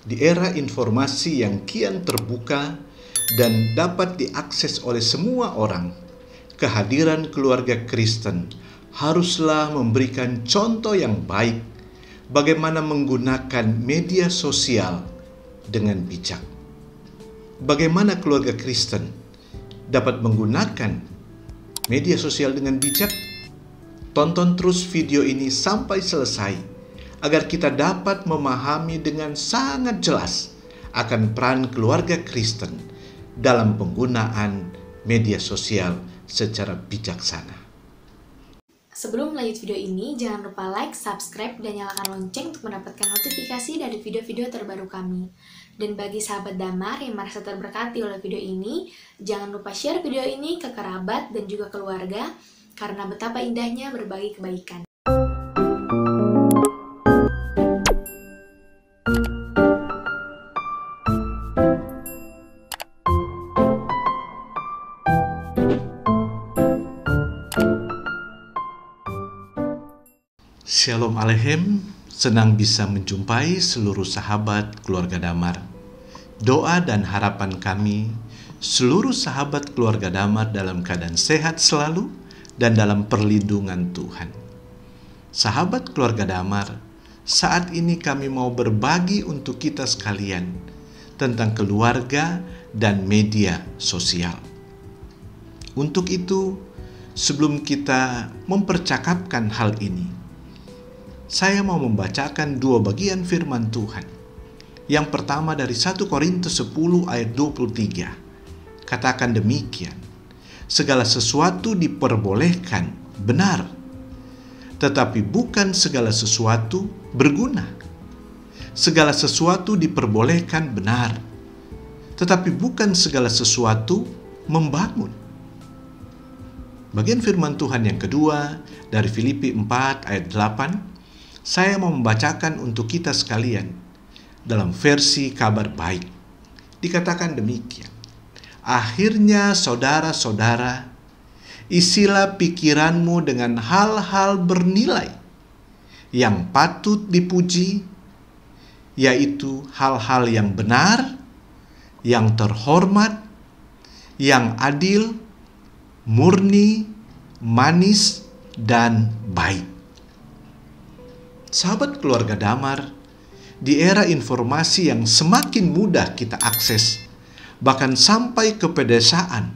Di era informasi yang kian terbuka dan dapat diakses oleh semua orang, kehadiran keluarga Kristen haruslah memberikan contoh yang baik bagaimana menggunakan media sosial dengan bijak. Bagaimana keluarga Kristen dapat menggunakan media sosial dengan bijak? Tonton terus video ini sampai selesai agar kita dapat memahami dengan sangat jelas akan peran keluarga Kristen dalam penggunaan media sosial secara bijaksana. Sebelum melanjut video ini, jangan lupa like, subscribe, dan nyalakan lonceng untuk mendapatkan notifikasi dari video-video terbaru kami. Dan bagi sahabat Damar yang merasa terberkati oleh video ini, jangan lupa share video ini ke kerabat dan juga keluarga, karena betapa indahnya berbagi kebaikan. Shalom Aleichem, senang bisa menjumpai seluruh sahabat keluarga Damar. Doa dan harapan kami, seluruh sahabat keluarga Damar dalam keadaan sehat selalu dan dalam perlindungan Tuhan. Sahabat keluarga Damar, saat ini kami mau berbagi untuk kita sekalian tentang keluarga dan media sosial. Untuk itu, sebelum kita mempercakapkan hal ini, saya mau membacakan dua bagian firman Tuhan. Yang pertama dari 1 Korintus 10 ayat 23. Katakan demikian, segala sesuatu diperbolehkan, benar, tetapi bukan segala sesuatu berguna. Segala sesuatu diperbolehkan, benar, tetapi bukan segala sesuatu membangun. Bagian firman Tuhan yang kedua dari Filipi 4 ayat 8. Saya mau membacakan untuk kita sekalian dalam versi Kabar Baik. Dikatakan demikian. Akhirnya saudara-saudara, isilah pikiranmu dengan hal-hal bernilai yang patut dipuji, yaitu hal-hal yang benar, yang terhormat, yang adil, murni, manis, dan baik. Sahabat keluarga Damar, di era informasi yang semakin mudah kita akses, bahkan sampai ke pedesaan,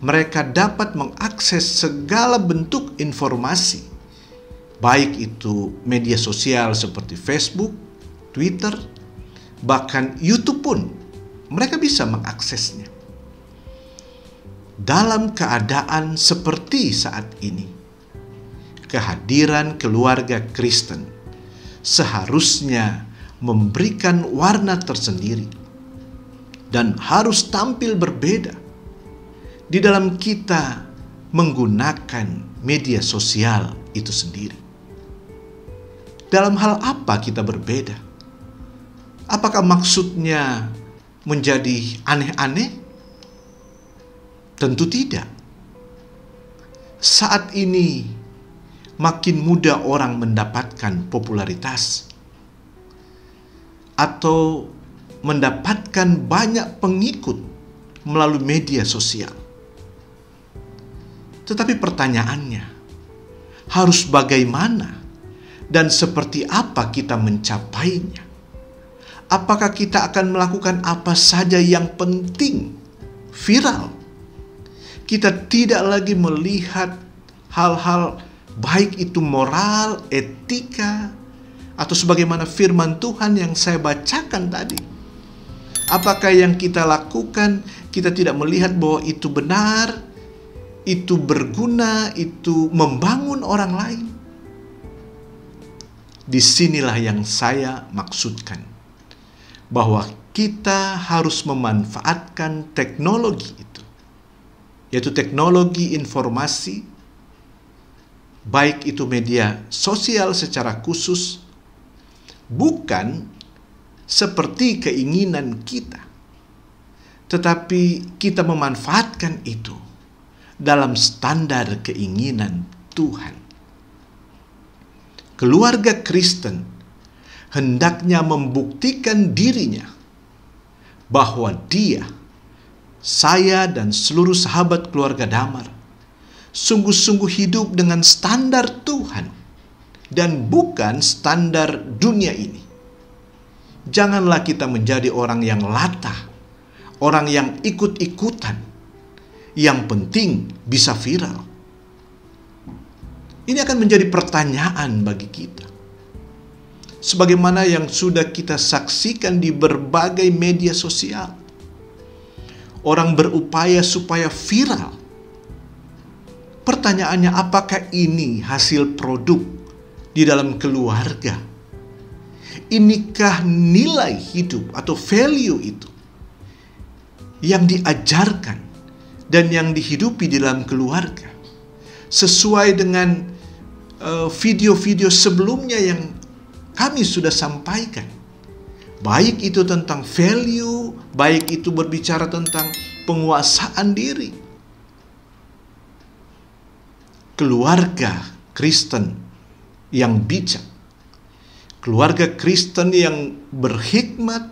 mereka dapat mengakses segala bentuk informasi, baik itu media sosial seperti Facebook, Twitter, bahkan YouTube pun mereka bisa mengaksesnya. Dalam keadaan seperti saat ini, kehadiran keluarga Kristen seharusnya memberikan warna tersendiri dan harus tampil berbeda di dalam kita menggunakan media sosial itu sendiri. Dalam hal apa kita berbeda? Apakah maksudnya menjadi aneh-aneh? Tentu tidak. Saat ini makin mudah orang mendapatkan popularitas atau mendapatkan banyak pengikut melalui media sosial. Tetapi pertanyaannya, harus bagaimana dan seperti apa kita mencapainya? Apakah kita akan melakukan apa saja yang penting, viral? Kita tidak lagi melihat hal-hal baik itu moral, etika, atau sebagaimana firman Tuhan yang saya bacakan tadi. Apakah yang kita lakukan, kita tidak melihat bahwa itu benar, itu berguna, itu membangun orang lain? Disinilah yang saya maksudkan, bahwa kita harus memanfaatkan teknologi itu, yaitu teknologi informasi, baik itu media sosial secara khusus, bukan seperti keinginan kita, tetapi kita memanfaatkan itu dalam standar keinginan Tuhan. Keluarga Kristen hendaknya membuktikan dirinya bahwa dia, saya dan seluruh sahabat keluarga Damar sungguh-sungguh hidup dengan standar Tuhan dan bukan standar dunia ini. Janganlah kita menjadi orang yang latah, orang yang ikut-ikutan, yang penting bisa viral. Ini akan menjadi pertanyaan bagi kita. Sebagaimana yang sudah kita saksikan di berbagai media sosial. Orang berupaya supaya viral. Pertanyaannya, apakah ini hasil produk di dalam keluarga? Inikah nilai hidup atau value itu yang diajarkan dan yang dihidupi di dalam keluarga sesuai dengan video-video sebelumnya yang kami sudah sampaikan, baik itu tentang value, baik itu berbicara tentang penguasaan diri. Keluarga Kristen yang bijak, keluarga Kristen yang berhikmat,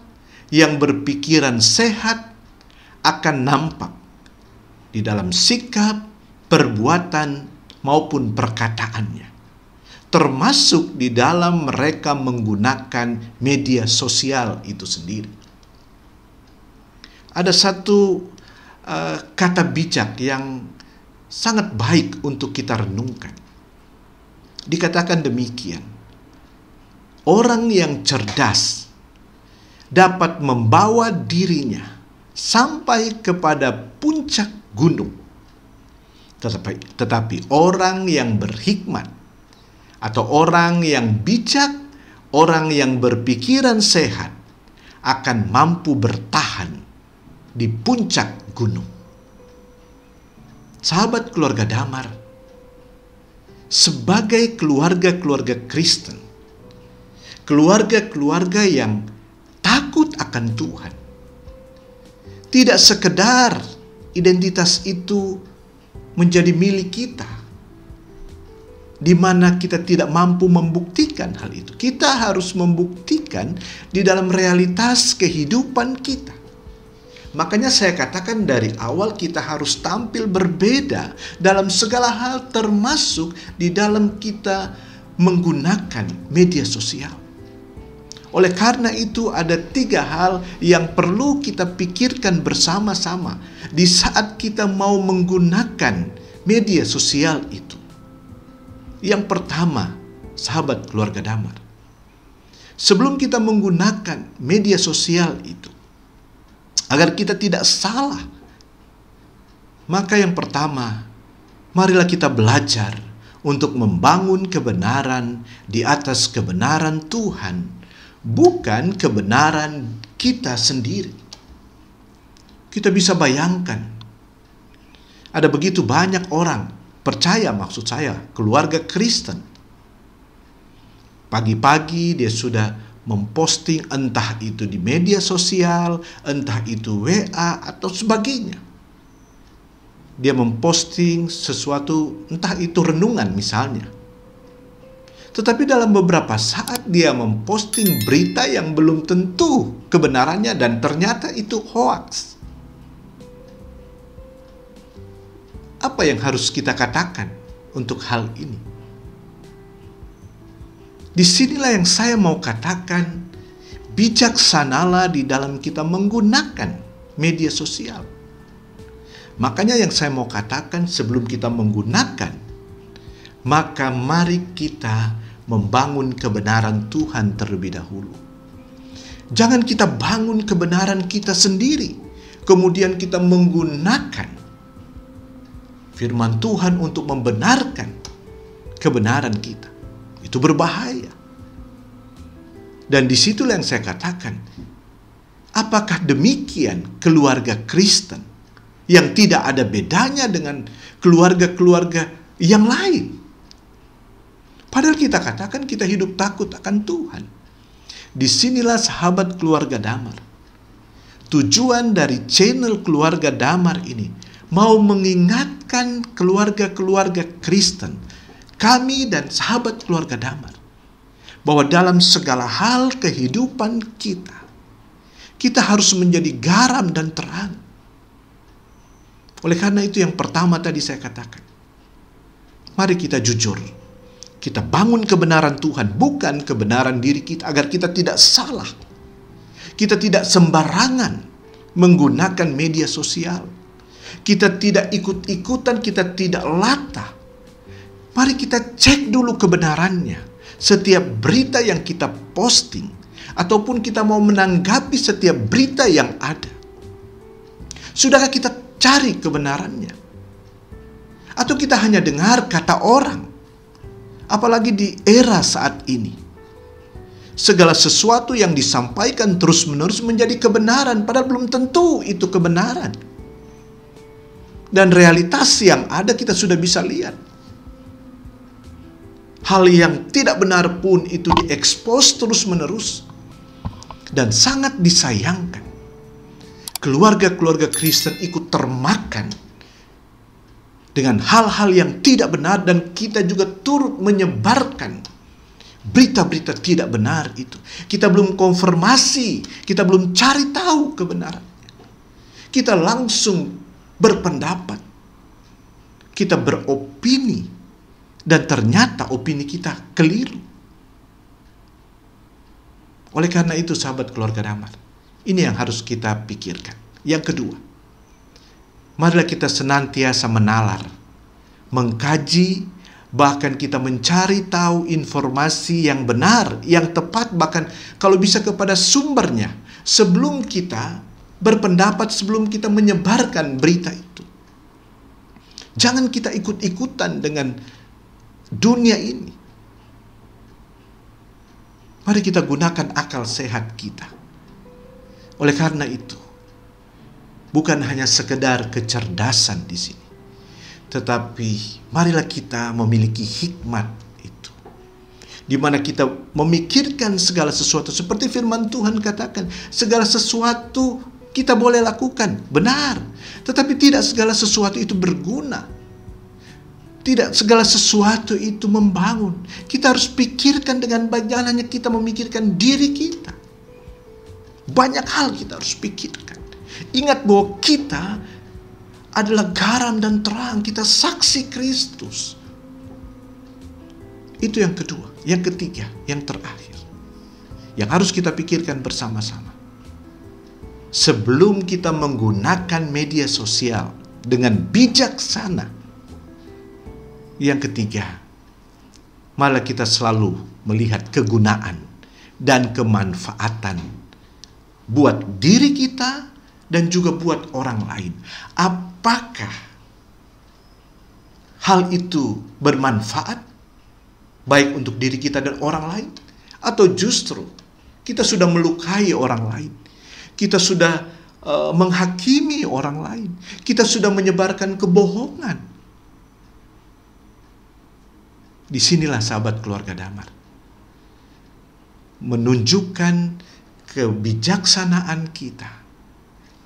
yang berpikiran sehat akan nampak di dalam sikap, perbuatan, maupun perkataannya. Termasuk di dalam mereka menggunakan media sosial itu sendiri. Ada satu kata bijak yang sangat baik untuk kita renungkan. Dikatakan demikian, orang yang cerdas dapat membawa dirinya sampai kepada puncak gunung. Tetapi orang yang berhikmat atau orang yang bijak, orang yang berpikiran sehat akan mampu bertahan di puncak gunung. Sahabat keluarga Damar, sebagai keluarga-keluarga Kristen, keluarga-keluarga yang takut akan Tuhan, tidak sekedar identitas itu menjadi milik kita, di mana kita tidak mampu membuktikan hal itu. Kita harus membuktikan di dalam realitas kehidupan kita. Makanya saya katakan dari awal kita harus tampil berbeda dalam segala hal, termasuk di dalam kita menggunakan media sosial. Oleh karena itu ada 3 hal yang perlu kita pikirkan bersama-sama di saat kita mau menggunakan media sosial itu. Yang pertama, sahabat keluarga Damar, sebelum kita menggunakan media sosial itu, agar kita tidak salah, maka yang pertama, marilah kita belajar untuk membangun kebenaran di atas kebenaran Tuhan, bukan kebenaran kita sendiri. Kita bisa bayangkan, ada begitu banyak orang percaya, maksud saya keluarga Kristen, pagi-pagi dia sudah memposting entah itu di media sosial, entah itu WA atau sebagainya. Dia memposting sesuatu, entah itu renungan misalnya. Tetapi dalam beberapa saat dia memposting berita yang belum tentu kebenarannya dan ternyata itu hoax. Apa yang harus kita katakan untuk hal ini? Disinilah yang saya mau katakan, bijaksanalah di dalam kita menggunakan media sosial. Makanya yang saya mau katakan, sebelum kita menggunakan, maka mari kita membangun kebenaran Tuhan terlebih dahulu. Jangan kita bangun kebenaran kita sendiri, kemudian kita menggunakan firman Tuhan untuk membenarkan kebenaran kita. Itu berbahaya. Dan disitulah yang saya katakan, apakah demikian keluarga Kristen yang tidak ada bedanya dengan keluarga-keluarga yang lain? Padahal kita katakan kita hidup takut akan Tuhan. Disinilah sahabat keluarga Damar, tujuan dari channel keluarga Damar ini mau mengingatkan keluarga-keluarga Kristen, kami dan sahabat keluarga Damar, bahwa dalam segala hal kehidupan kita harus menjadi garam dan terang. Oleh karena itu yang pertama tadi saya katakan, mari kita jujur. Kita bangun kebenaran Tuhan, bukan kebenaran diri kita, agar kita tidak salah. Kita tidak sembarangan menggunakan media sosial. Kita tidak ikut-ikutan, kita tidak latah. Mari kita cek dulu kebenarannya. Setiap berita yang kita posting, ataupun kita mau menanggapi setiap berita yang ada, sudahkah kita cari kebenarannya? Atau kita hanya dengar kata orang? Apalagi di era saat ini, segala sesuatu yang disampaikan terus-menerus menjadi kebenaran, padahal belum tentu itu kebenaran. Dan realitas yang ada kita sudah bisa lihat. Hal yang tidak benar pun itu diekspos terus-menerus. Dan sangat disayangkan, keluarga-keluarga Kristen ikut termakan dengan hal-hal yang tidak benar, dan kita juga turut menyebarkan berita-berita tidak benar itu. Kita belum konfirmasi, kita belum cari tahu kebenarannya. Kita langsung berpendapat, kita beropini, dan ternyata opini kita keliru. Oleh karena itu sahabat keluarga Damar, ini yang harus kita pikirkan. Yang kedua, marilah kita senantiasa menalar, mengkaji, bahkan kita mencari tahu informasi yang benar, yang tepat, bahkan kalau bisa kepada sumbernya, sebelum kita berpendapat, sebelum kita menyebarkan berita itu. Jangan kita ikut-ikutan dengan dunia ini. Mari kita gunakan akal sehat kita. Oleh karena itu, bukan hanya sekedar kecerdasan di sini, tetapi marilah kita memiliki hikmat itu, di mana kita memikirkan segala sesuatu seperti firman Tuhan katakan, segala sesuatu kita boleh lakukan, benar, tetapi tidak segala sesuatu itu berguna. Tidak segala sesuatu itu membangun. Kita harus pikirkan dengan baik, jangan hanya kita memikirkan diri kita. Banyak hal kita harus pikirkan. Ingat bahwa kita adalah garam dan terang, kita saksi Kristus. Itu yang kedua. Yang ketiga, yang terakhir, yang harus kita pikirkan bersama-sama. Sebelum kita menggunakan media sosial dengan bijaksana, yang ketiga, malah kita selalu melihat kegunaan dan kemanfaatan buat diri kita dan juga buat orang lain. Apakah hal itu bermanfaat baik untuk diri kita dan orang lain? Atau justru kita sudah melukai orang lain? Kita sudah menghakimi orang lain? Kita sudah menyebarkan kebohongan? Disinilah sahabat keluarga Damar menunjukkan kebijaksanaan kita,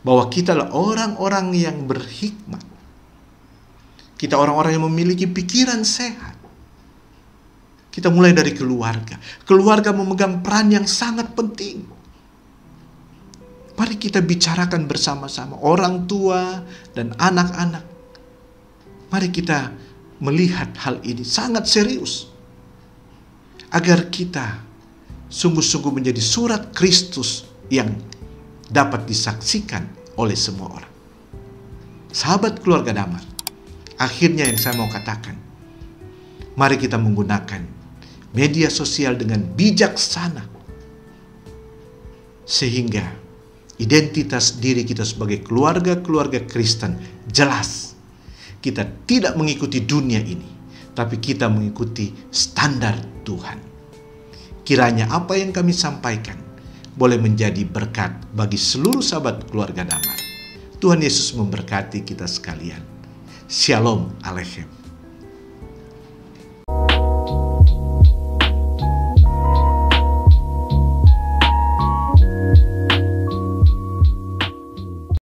bahwa kita adalah orang-orang yang berhikmat. Kita orang-orang yang memiliki pikiran sehat. Kita mulai dari keluarga. Keluarga memegang peran yang sangat penting. Mari kita bicarakan bersama-sama, orang tua dan anak-anak. Mari kita melihat hal ini sangat serius, agar kita sungguh-sungguh menjadi surat Kristus yang dapat disaksikan oleh semua orang. Sahabat keluarga Damar, akhirnya yang saya mau katakan, mari kita menggunakan media sosial dengan bijaksana, sehingga identitas diri kita sebagai keluarga-keluarga Kristen jelas. Kita tidak mengikuti dunia ini, tapi kita mengikuti standar Tuhan. Kiranya apa yang kami sampaikan boleh menjadi berkat bagi seluruh sahabat keluarga Damar. Tuhan Yesus memberkati kita sekalian. Shalom Aleichem.